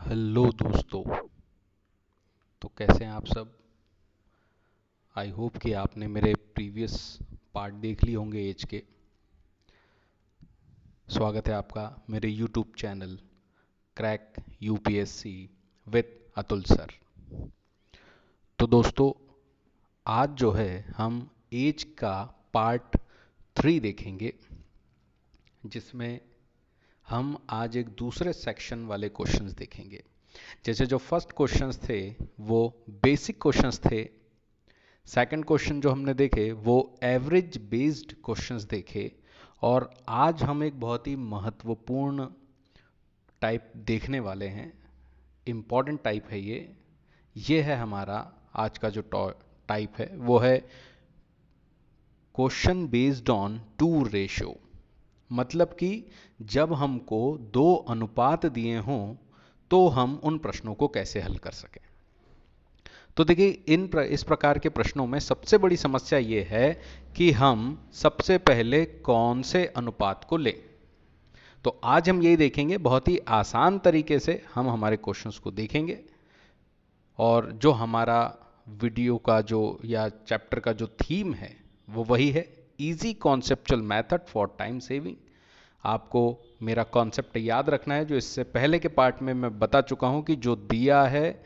Hello दोस्तों। तो कैसे हैं आप सब। आई होप कि आपने मेरे प्रीवियस पार्ट देख लिए होंगे एज के। स्वागत है आपका मेरे YouTube channel crack UPSC with Atul sir. तो दोस्तों, आज जो है हम एज का पार्ट 3 देखेंगे, जिसमें हम आज एक दूसरे सेक्शन वाले क्वेश्चंस देखेंगे। जैसे जो फर्स्ट क्वेश्चंस थे वो बेसिक क्वेश्चंस थे, सेकंड क्वेश्चन जो हमने देखे वो एवरेज बेस्ड क्वेश्चंस देखे, और आज हम एक बहुत ही महत्वपूर्ण टाइप देखने वाले हैं। इम्पॉर्टेंट टाइप है ये है हमारा आज का जो टाइप है वो है question based on two ratio. मतलब कि जब हमको दो अनुपात दिए हों तो हम उन प्रश्नों को कैसे हल कर सकें। तो देखिए, इस प्रकार के प्रश्नों में सबसे बड़ी समस्या यह है कि हम सबसे पहले कौन से अनुपात को लें। तो आज हम यही देखेंगे, बहुत ही आसान तरीके से हम हमारे क्वेश्चंस को देखेंगे, और जो हमारा वीडियो का जो या चैप्टर का जो थीम है वो वही है, easy conceptual method for time saving. आपको मेरा कॉन्सेप्ट याद रखना है, जो इससे पहले के पार्ट में मैं बता चुका हूं कि जो दिया है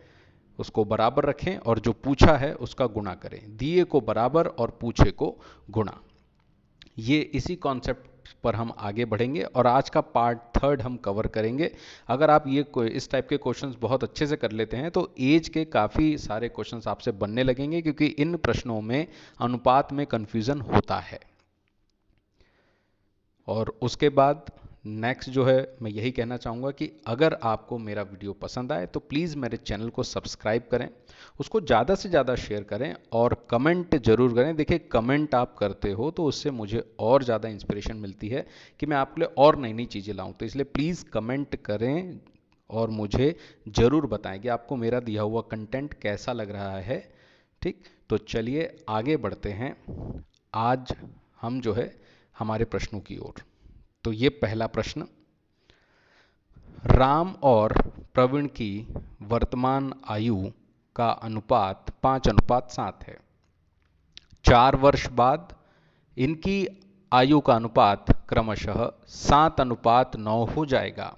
उसको बराबर रखें और जो पूछा है उसका गुणा करें। दिए को बराबर और पूछे को गुणा। ये इसी कॉन्सेप्ट पर हम आगे बढ़ेंगे और आज का पार्ट 3 हम कवर करेंगे। अगर आप इस टाइप के क्वेश्चंस बहुत अच्छे से कर लेते हैं तो एज के काफ़ी सारे क्वेश्चंस आपसे बनने लगेंगे, क्योंकि इन प्रश्नों में अनुपात में कंफ्यूजन होता है। और उसके बाद नेक्स्ट जो है, मैं यही कहना चाहूँगा कि अगर आपको मेरा वीडियो पसंद आए तो प्लीज़ मेरे चैनल को सब्सक्राइब करें, उसको ज़्यादा से ज़्यादा शेयर करें और कमेंट जरूर करें। देखिए, कमेंट आप करते हो तो उससे मुझे और ज़्यादा इंस्पिरेशन मिलती है कि मैं आपके लिए और नई नई चीज़ें लाऊं। तो इसलिए प्लीज़ कमेंट करें और मुझे ज़रूर बताएं कि आपको मेरा दिया हुआ कंटेंट कैसा लग रहा है। ठीक, तो चलिए आगे बढ़ते हैं। आज हम जो है हमारे प्रश्नों की ओर। तो ये पहला प्रश्न, राम और प्रवीण की वर्तमान आयु का अनुपात 5:7 है। 4 वर्ष बाद इनकी आयु का अनुपात क्रमशः 7:9 हो जाएगा।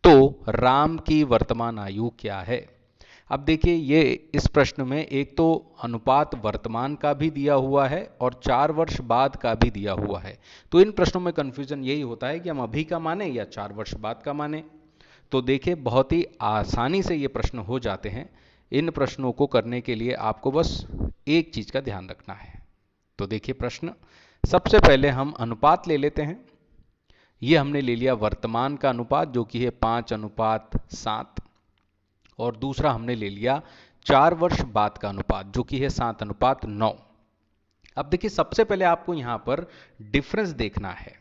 तो राम की वर्तमान आयु क्या है। अब देखिए, ये इस प्रश्न में एक तो अनुपात वर्तमान का भी दिया हुआ है और 4 वर्ष बाद का भी दिया हुआ है। तो इन प्रश्नों में कंफ्यूजन यही होता है कि हम अभी का माने या 4 वर्ष बाद का माने। तो देखिए, बहुत ही आसानी से ये प्रश्न हो जाते हैं। इन प्रश्नों को करने के लिए आपको बस एक चीज का ध्यान रखना है। तो देखिए प्रश्न, सबसे पहले हम अनुपात ले लेते हैं। ये हमने ले लिया वर्तमान का अनुपात जो कि है 5:7, और दूसरा हमने ले लिया 4 वर्ष बाद का अनुपात जो कि है 7:9। अब देखिए, सबसे पहले आपको यहां पर डिफरेंस देखना है।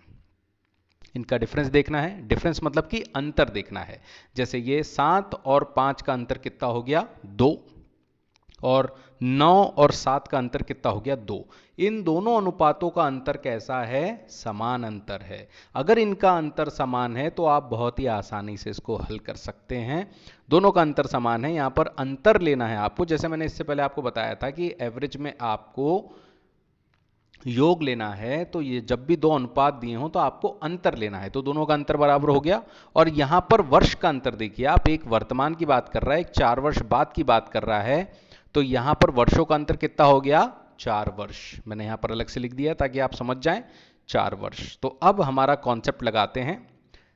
इनका डिफरेंस देखना है। डिफरेंस मतलब कि अंतर देखना है। जैसे ये 7 और 5 का अंतर कितना हो गया, 2, और 9 और 7 का अंतर कितना हो गया, 2। इन दोनों अनुपातों का अंतर कैसा है, समान अंतर है। अगर इनका अंतर समान है तो आप बहुत ही आसानी से इसको हल कर सकते हैं। दोनों का अंतर समान है, यहां पर अंतर लेना है आपको। जैसे मैंने इससे पहले आपको बताया था कि एवरेज में आपको योग लेना है, तो ये जब भी दो अनुपात दिए हों तो आपको अंतर लेना है। तो दोनों का अंतर बराबर हो गया। और यहां पर वर्ष का अंतर देखिए आप, एक वर्तमान की बात कर रहा है, एक 4 वर्ष बाद की बात कर रहा है। तो यहां पर वर्षों का अंतर कितना हो गया, 4 वर्ष। मैंने यहां पर अलग से लिख दिया ताकि आप समझ जाएं, 4 वर्ष। तो अब हमारा कॉन्सेप्ट लगाते हैं।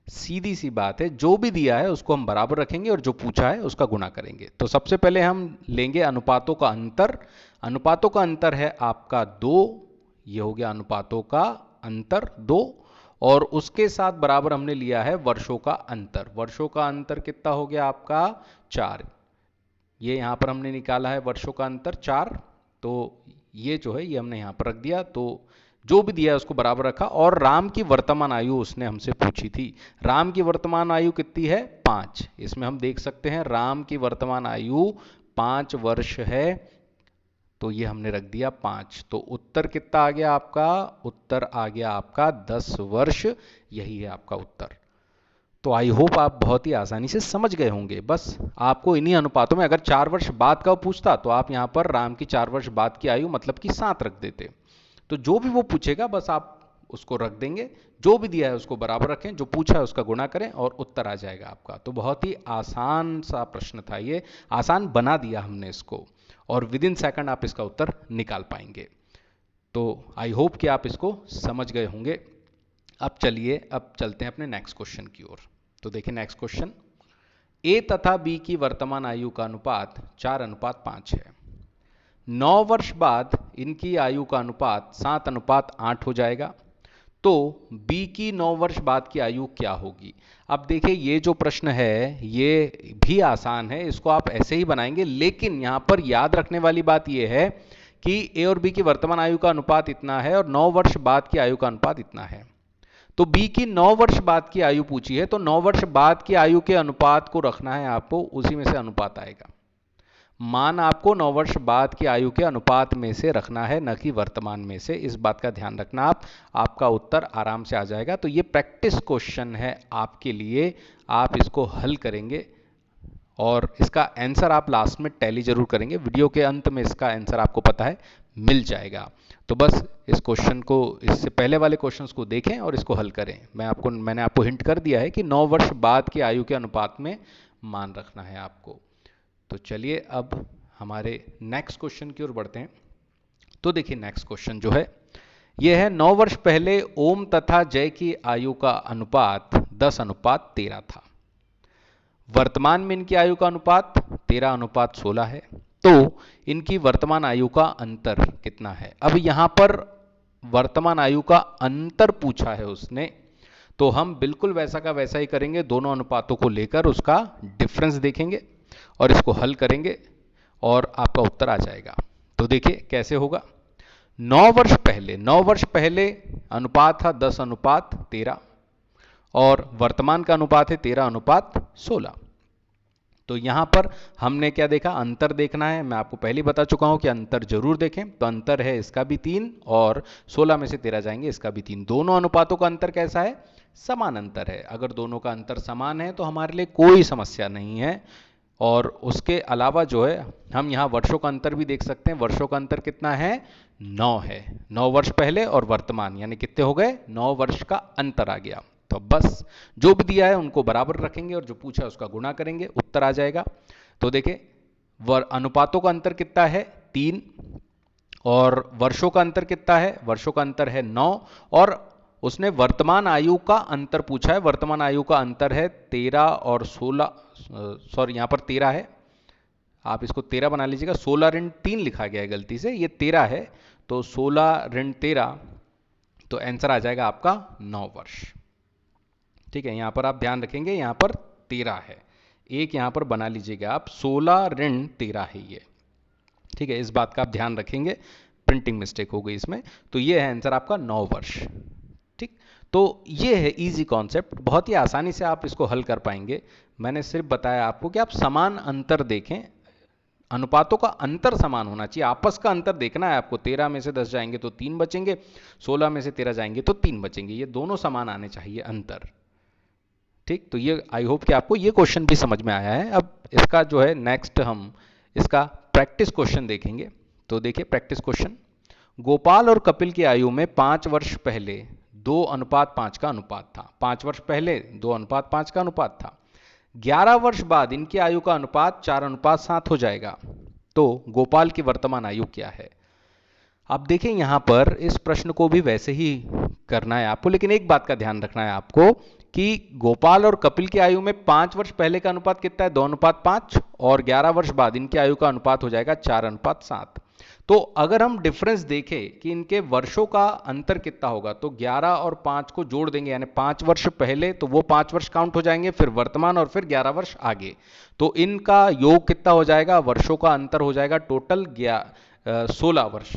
सीधी सी बात है, जो भी दिया है उसको हम बराबर रखेंगे और जो पूछा है उसका गुणा करेंगे। तो सबसे पहले हम लेंगे अनुपातों का अंतर। अनुपातों का अंतर है आपका 2। ये हो गया अनुपातों का अंतर 2, और उसके साथ बराबर हमने लिया है वर्षों का अंतर। वर्षों का अंतर कितना हो गया आपका, 4। ये यहां पर हमने निकाला है वर्षों का अंतर 4। तो ये जो है ये हमने यहां पर रख दिया। तो जो भी दिया है उसको बराबर रखा, और राम की वर्तमान आयु उसने हमसे पूछी थी। राम की वर्तमान आयु कितनी है, 5। इसमें हम देख सकते हैं राम की वर्तमान आयु 5 वर्ष है। तो ये हमने रख दिया 5। तो उत्तर कितना आ गया आपका, उत्तर आ गया आपका 10 वर्ष। यही है आपका उत्तर। तो आई होप आप बहुत ही आसानी से समझ गए होंगे। बस आपको इन्हीं अनुपातों में, अगर 4 वर्ष बाद का पूछता तो आप यहां पर राम की 4 वर्ष बाद की आयु मतलब कि 7 रख देते। तो जो भी वो पूछेगा बस आप उसको रख देंगे, जो भी दिया है उसको बराबर रखें, जो पूछा है उसका गुणा करें और उत्तर आ जाएगा आपका। तो बहुत ही आसान सा प्रश्न था ये, आसान बना दिया हमने इसको, और विद इन सेकंड आप इसका उत्तर निकाल पाएंगे। तो आई होप कि आप इसको समझ गए होंगे। अब चलिए, अब चलते हैं अपने नेक्स्ट क्वेश्चन की ओर। तो देखिए नेक्स्ट क्वेश्चन, ए तथा बी की वर्तमान आयु का अनुपात 4:5 है। 9 वर्ष बाद इनकी आयु का अनुपात 7:8 हो जाएगा। तो बी की 9 वर्ष बाद की आयु क्या होगी? अब देखिए ये जो प्रश्न है ये भी आसान है, इसको आप ऐसे ही बनाएंगे, लेकिन यहां पर याद रखने वाली बात यह है कि ए और बी की वर्तमान आयु का अनुपात इतना है और 9 वर्ष बाद की आयु का अनुपात इतना है। तो बी की 9 वर्ष बाद की आयु पूछी है, तो 9 वर्ष बाद की आयु के अनुपात को रखना है आपको, उसी में से अनुपात आएगा। मान आपको 9 वर्ष बाद की आयु के अनुपात में से रखना है, न कि वर्तमान में से। इस बात का ध्यान रखना आप, आपका उत्तर आराम से आ जाएगा। तो ये प्रैक्टिस क्वेश्चन है आपके लिए, आप इसको हल करेंगे और इसका आंसर आप लास्ट में टैली जरूर करेंगे। वीडियो के अंत में इसका आंसर आपको पता है मिल जाएगा। तो बस इस क्वेश्चन को, इससे पहले वाले क्वेश्चंस को देखें और इसको हल करें। मैंने आपको हिंट कर दिया है कि 9 वर्ष बाद की आयु के अनुपात में मान रखना है आपको। तो चलिए अब हमारे नेक्स्ट क्वेश्चन की ओर बढ़ते हैं। तो देखिए नेक्स्ट क्वेश्चन जो है यह है, 9 वर्ष पहले ओम तथा जय की आयु का अनुपात 10:13 था। वर्तमान में इनकी आयु का अनुपात 13:16 है। तो इनकी वर्तमान आयु का अंतर कितना है? अब यहां पर वर्तमान आयु का अंतर पूछा है उसने, तो हम बिल्कुल वैसा का वैसा ही करेंगे, दोनों अनुपातों को लेकर उसका डिफरेंस देखेंगे और इसको हल करेंगे और आपका उत्तर आ जाएगा। तो देखिए कैसे होगा। 9 वर्ष पहले अनुपात था 10:13 और वर्तमान का अनुपात है 13:16। तो यहां पर हमने क्या देखा, अंतर देखना है। मैं आपको पहले ही बता चुका हूं कि अंतर जरूर देखें। तो अंतर है इसका भी 3 और 16 में से 13 जाएंगे, इसका भी 3। दोनों अनुपातों का अंतर कैसा है? समान अंतर है। अगर दोनों का अंतर समान है तो हमारे लिए कोई समस्या नहीं है। और उसके अलावा जो है हम यहां वर्षों का अंतर भी देख सकते हैं। वर्षों का अंतर कितना है? 9 है। 9 वर्ष पहले और वर्तमान, यानी कितने हो गए? 9 वर्ष का अंतर आ गया। तो बस जो भी दिया है उनको बराबर रखेंगे और जो पूछा है उसका गुणा करेंगे, उत्तर आ जाएगा। तो देखिए अनुपातों का अंतर कितना है? 3। और वर्षों का अंतर कितना है? वर्षों का अंतर है 9। और उसने वर्तमान आयु का अंतर पूछा है। वर्तमान आयु का अंतर है 13 और 16, सॉरी यहां पर 13 है, आप इसको 13 बना लीजिएगा। 16 ऋण 3 लिखा गया है गलती से, ये 13 है। तो 16 ऋण 13, तो आंसर आ जाएगा आपका 9 वर्ष। ठीक है, यहां पर आप ध्यान रखेंगे, यहां पर 13 है, एक यहां पर बना लीजिएगा आप, 16 ऋण 13 है ये। ठीक है, इस बात का आप ध्यान रखेंगे, प्रिंटिंग मिस्टेक हो गई इसमें। तो ये है आंसर आपका 9 वर्ष। ठीक, तो ये है इजी कॉन्सेप्ट, बहुत ही आसानी से आप इसको हल कर पाएंगे। मैंने सिर्फ बताया आपको कि आप समान अंतर देखें, अनुपातों का अंतर समान होना चाहिए, आपस का अंतर देखना है आपको। 13 में से 10 जाएंगे तो 3 बचेंगे, 16 में से 13 जाएंगे तो 3 बचेंगे, ये दोनों समान आने चाहिए अंतर। ठीक, तो ये आई होप कि आपको ये क्वेश्चन भी समझ में आया है। अब इसका जो है नेक्स्ट हम इसका प्रैक्टिस क्वेश्चन देखेंगे। तो देखिए प्रैक्टिस क्वेश्चन, गोपाल और कपिल की आयु में 5 वर्ष पहले 2:5 का अनुपात था। 5 वर्ष पहले 2:5 का अनुपात था। 11 वर्ष बाद इनकी आयु का अनुपात 4:7 हो जाएगा। तो गोपाल की वर्तमान आयु क्या है? अब देखें यहां पर इस प्रश्न को भी वैसे ही करना है आपको, लेकिन एक बात का ध्यान रखना है आपको कि गोपाल और कपिल की आयु में 5 वर्ष पहले का अनुपात कितना है? 2:5, और 11 वर्ष बाद इनकी आयु का अनुपात हो जाएगा 4:7। तो अगर हम डिफरेंस देखें कि इनके वर्षों का अंतर कितना होगा, तो 11 और 5 को जोड़ देंगे, यानी 5 वर्ष पहले, तो वो 5 वर्ष काउंट हो जाएंगे, फिर वर्तमान और फिर 11 वर्ष आगे। तो इनका योग कितना हो जाएगा? वर्षों का अंतर हो जाएगा टोटल 16 वर्ष।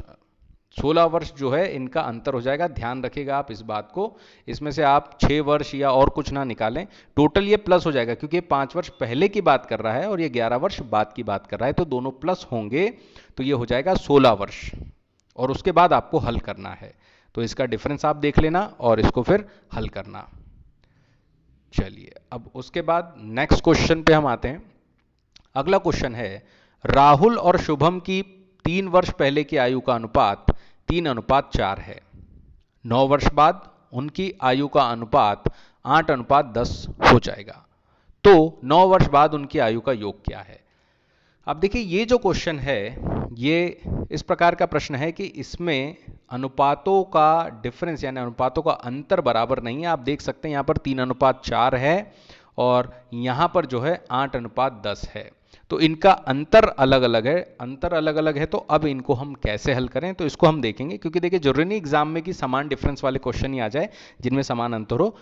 16 वर्ष जो है इनका अंतर हो जाएगा। ध्यान रखिएगा आप इस बात को, इसमें से आप 6 वर्ष या और कुछ ना निकालें, टोटल ये प्लस हो जाएगा, क्योंकि 5 वर्ष पहले की बात कर रहा है और ये 11 वर्ष बाद की बात कर रहा है, तो दोनों प्लस होंगे, तो ये हो जाएगा 16 वर्ष। और उसके बाद आपको हल करना है, तो इसका डिफरेंस आप देख लेना और इसको फिर हल करना। चलिए अब उसके बाद नेक्स्ट क्वेश्चन पे हम आते हैं। अगला क्वेश्चन है, राहुल और शुभम की 3 वर्ष पहले की आयु का अनुपात 3:4 है। 9 वर्ष बाद उनकी आयु का अनुपात 8:10 हो जाएगा। तो 9 वर्ष बाद उनकी आयु का योग क्या है? अब देखिए ये जो क्वेश्चन है ये इस प्रकार का प्रश्न है कि इसमें अनुपातों का डिफरेंस यानी अनुपातों का अंतर बराबर नहीं है। आप देख सकते हैं यहां पर 3:4 है और यहां पर जो है 8:10 है। तो इनका अंतर अलग अलग है। अंतर अलग अलग है तो अब इनको हम कैसे हल करें, तो इसको हम देखेंगे, क्योंकि देखिए जरूरी नहीं एग्जाम में कि समान डिफरेंस वाले क्वेश्चन ही आ जाए जिनमें समान अंतर हो,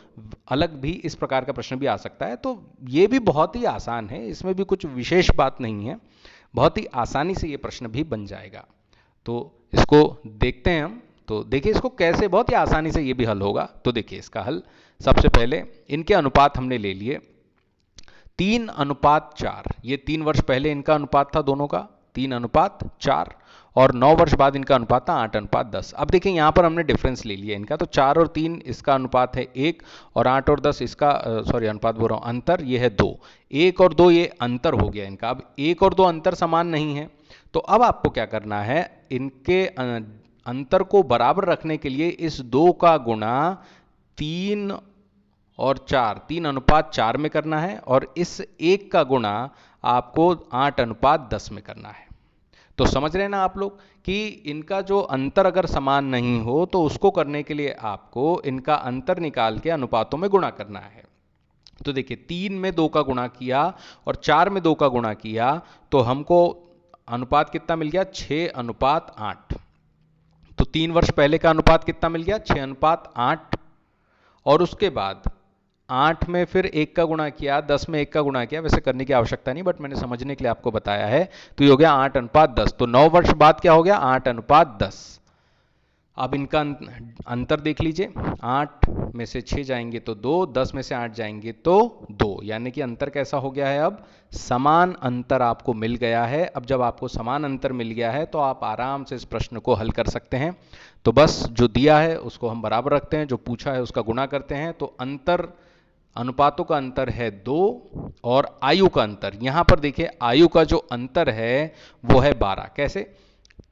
अलग भी इस प्रकार का प्रश्न भी आ सकता है। तो ये भी बहुत ही आसान है, इसमें भी कुछ विशेष बात नहीं है, बहुत ही आसानी से ये प्रश्न भी बन जाएगा। तो इसको देखते हैं हम। तो देखिए इसको कैसे बहुत ही आसानी से ये भी हल होगा। तो देखिए इसका हल, सबसे पहले इनके अनुपात हमने ले लिए 3:4। ये 3 वर्ष पहले इनका अनुपात था दोनों का 3:4 और 9 वर्ष बाद इनका अनुपात था 8:10। अब देखिए यहां पर हमने डिफरेंस ले लिया इनका, तो 4 और 3 इसका अनुपात है 1 और 8 और 10 इसका सॉरी अनुपात बोल रहा हूं अंतर, ये है 2। 1 और 2 ये अंतर हो गया इनका। अब 1 और 2 अंतर समान नहीं है, तो अब आपको क्या करना है, इनके अंतर को बराबर रखने के लिए इस 2 का गुणा 3 और 4 3:4 में करना है और इस 1 का गुणा आपको 8:10 में करना है। तो समझ रहे हैं ना आप लोग कि इनका जो अंतर अगर समान नहीं हो तो उसको करने के लिए आपको इनका अंतर निकाल के अनुपातों में गुणा करना है। तो देखिए 3 में 2 का गुणा किया और 4 में 2 का गुणा किया तो हमको अनुपात कितना मिल गया, 6:8। तो 3 वर्ष पहले का अनुपात कितना मिल गया, 6:8। और उसके बाद 8 में फिर 1 का गुणा किया, 10 में 1 का गुणा किया, वैसे करने की आवश्यकता नहीं बट मैंने समझने के लिए आपको बताया है। तो ये हो गया 8:10। तो 9 वर्ष बाद क्या हो गया, 8:10। अब इनका अंतर देख लीजिए, 8 में से 6 जाएंगे तो 2, 10 में से 8 जाएंगे तो 2, यानी कि अंतर कैसा हो गया है, अब समान अंतर आपको मिल गया है। अब जब आपको समान अंतर मिल गया है तो आप आराम से इस प्रश्न को हल कर सकते हैं। तो बस जो दिया है उसको हम बराबर रखते हैं, जो पूछा है उसका गुणा करते हैं। तो अंतर, अनुपातों का अंतर है 2 और आयु का अंतर, यहां पर देखिए आयु का जो अंतर है वो है 12। कैसे,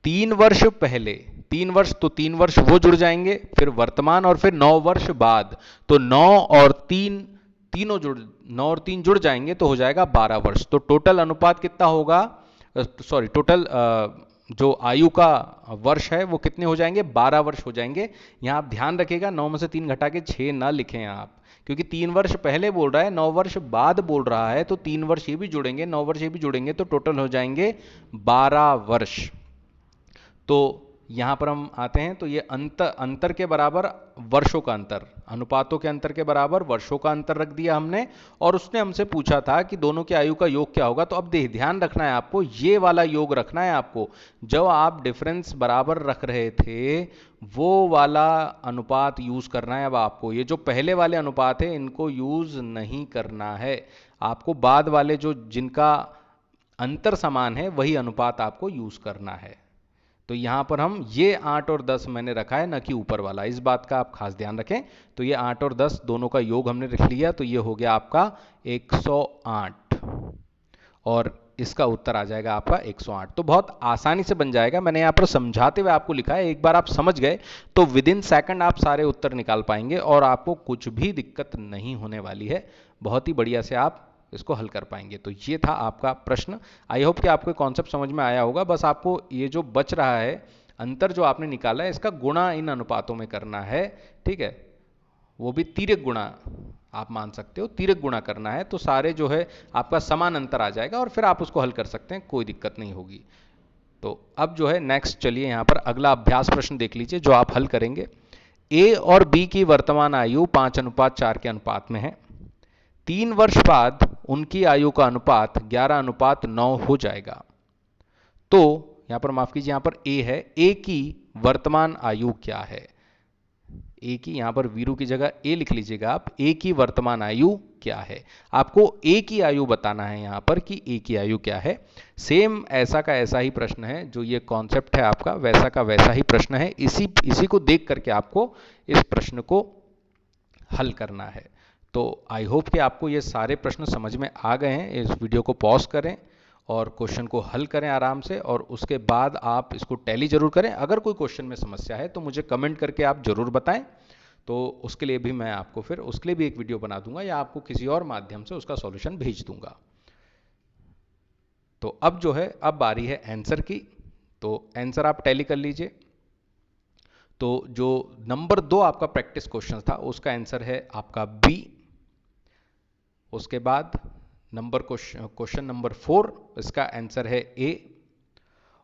3 वर्ष पहले, 3 वर्ष तो 3 वर्ष वो जुड़ जाएंगे, फिर वर्तमान और फिर 9 वर्ष बाद, तो 9 और 3 तीनों 9 और 3 जुड़ जाएंगे तो हो जाएगा 12 वर्ष। तो टोटल अनुपात कितना होगा, सॉरी टोटल जो आयु का वर्ष है वो कितने हो जाएंगे, 12 वर्ष हो जाएंगे। यहां आप ध्यान रखिएगा 9 में से 3 घटा के 6 ना लिखें आप, क्योंकि 3 वर्ष पहले बोल रहा है, 9 वर्ष बाद बोल रहा है, तो 3 वर्ष ये भी जुड़ेंगे, 9 वर्ष ये भी जुड़ेंगे, तो टोटल हो जाएंगे 12 वर्ष। तो यहां पर हम आते हैं तो ये अंतर के बराबर वर्षों का अंतर, अनुपातों के अंतर के बराबर वर्षों का अंतर रख दिया हमने, और उसने हमसे पूछा था कि दोनों की आयु का योग क्या होगा। तो अब ध्यान रखना है आपको, ये वाला योग रखना है आपको, जब आप डिफरेंस बराबर रख रहे थे वो वाला अनुपात यूज करना है। अब आपको ये जो पहले वाले अनुपात है इनको यूज नहीं करना है, आपको बाद वाले जो जिनका अंतर समान है वही अनुपात आपको यूज करना है। तो यहां पर हम ये 8 और 10 मैंने रखा है, न कि ऊपर वाला, इस बात का आप खास ध्यान रखें। तो ये 8 और 10 दोनों का योग हमने रख लिया, तो ये हो गया आपका 108 और इसका उत्तर आ जाएगा आपका 108। तो बहुत आसानी से बन जाएगा, मैंने यहां पर समझाते हुए आपको लिखा है, एक बार आप समझ गए तो विद इन सेकंड आप सारे उत्तर निकाल पाएंगे और आपको कुछ भी दिक्कत नहीं होने वाली है, बहुत ही बढ़िया से आप इसको हल कर पाएंगे। तो ये था आपका प्रश्न। आई होप कि आपको कॉन्सेप्ट समझ में आया होगा। बस आपको ये जो बच रहा है अंतर जो आपने निकाला है इसका गुणा इन अनुपातों में करना है, ठीक है, वो भी तिर्यक गुणा आप मान सकते हो, तिर्यक गुणा करना है, तो सारे जो है आपका समान अंतर आ जाएगा और फिर आप उसको हल कर सकते हैं, कोई दिक्कत नहीं होगी। तो अब जो है नेक्स्ट चलिए यहां पर अगला अभ्यास प्रश्न देख लीजिए जो आप हल करेंगे। ए और बी की वर्तमान आयु 5:4 के अनुपात में है। 3 वर्ष बाद उनकी आयु का अनुपात 11:9 हो जाएगा। तो यहां पर माफ कीजिए, यहां पर ए है, ए की वर्तमान आयु क्या है, ए की, यहां पर वीरू की जगह ए लिख लीजिएगा आप, ए की वर्तमान आयु क्या है। आपको ए की आयु बताना है यहां पर कि ए की आयु क्या है। सेम ऐसा का ऐसा ही प्रश्न है, जो ये कॉन्सेप्ट है आपका वैसा का वैसा ही प्रश्न है, इसी को देख करके आपको इस प्रश्न को हल करना है। तो आई होप कि आपको ये सारे प्रश्न समझ में आ गए हैं। इस वीडियो को पॉज करें और क्वेश्चन को हल करें आराम से, और उसके बाद आप इसको टैली जरूर करें। अगर कोई क्वेश्चन में समस्या है तो मुझे कमेंट करके आप जरूर बताएं, तो उसके लिए भी मैं आपको फिर उसके लिए भी एक वीडियो बना दूंगा या आपको किसी और माध्यम से उसका सॉल्यूशन भेज दूंगा। तो अब जो है, अब बारी है आंसर की। तो आंसर आप टैली कर लीजिए। तो जो नंबर 2 आपका प्रैक्टिस क्वेश्चन था उसका आंसर है आपका बी। उसके बाद क्वेश्चन नंबर 4, इसका आंसर है ए।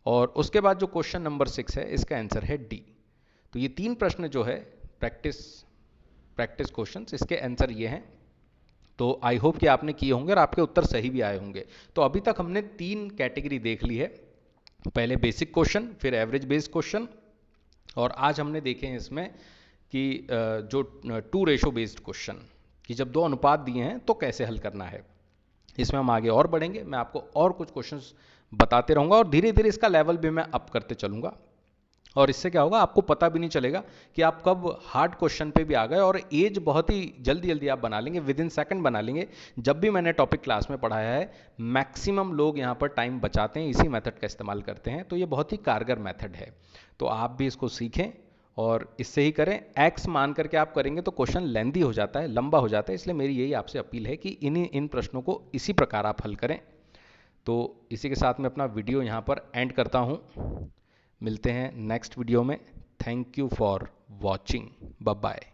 और उसके बाद जो क्वेश्चन नंबर 6 है इसका आंसर है डी। तो ये 3 प्रश्न जो है प्रैक्टिस क्वेश्चंस, इसके आंसर ये हैं। तो आई होप कि आपने किए होंगे और आपके उत्तर सही भी आए होंगे। तो अभी तक हमने 3 कैटेगरी देख ली है, पहले बेसिक क्वेश्चन, फिर एवरेज बेस्ड क्वेश्चन, और आज हमने देखे हैं इसमें कि जो 2 रेशो बेस्ड क्वेश्चन, कि जब 2 अनुपात दिए हैं तो कैसे हल करना है। इसमें हम आगे और बढ़ेंगे, मैं आपको और कुछ क्वेश्चंस बताते रहूंगा और धीरे धीरे इसका लेवल भी मैं अप करते चलूंगा। और इससे क्या होगा, आपको पता भी नहीं चलेगा कि आप कब हार्ड क्वेश्चन पे भी आ गए, और एज बहुत ही जल्दी जल्दी आप बना लेंगे, विद इन सेकंड बना लेंगे। जब भी मैंने टॉपिक क्लास में पढ़ाया है, मैक्सिमम लोग यहाँ पर टाइम बचाते हैं, इसी मेथड का इस्तेमाल करते हैं। तो ये बहुत ही कारगर मेथड है, तो आप भी इसको सीखें और इससे ही करें। एक्स मान करके आप करेंगे तो क्वेश्चन लेंदी हो जाता है, लंबा हो जाता है, इसलिए मेरी यही आपसे अपील है कि इन प्रश्नों को इसी प्रकार आप हल करें। तो इसी के साथ मैं अपना वीडियो यहाँ पर एंड करता हूँ। मिलते हैं नेक्स्ट वीडियो में। Thank you for watching. Bye bye.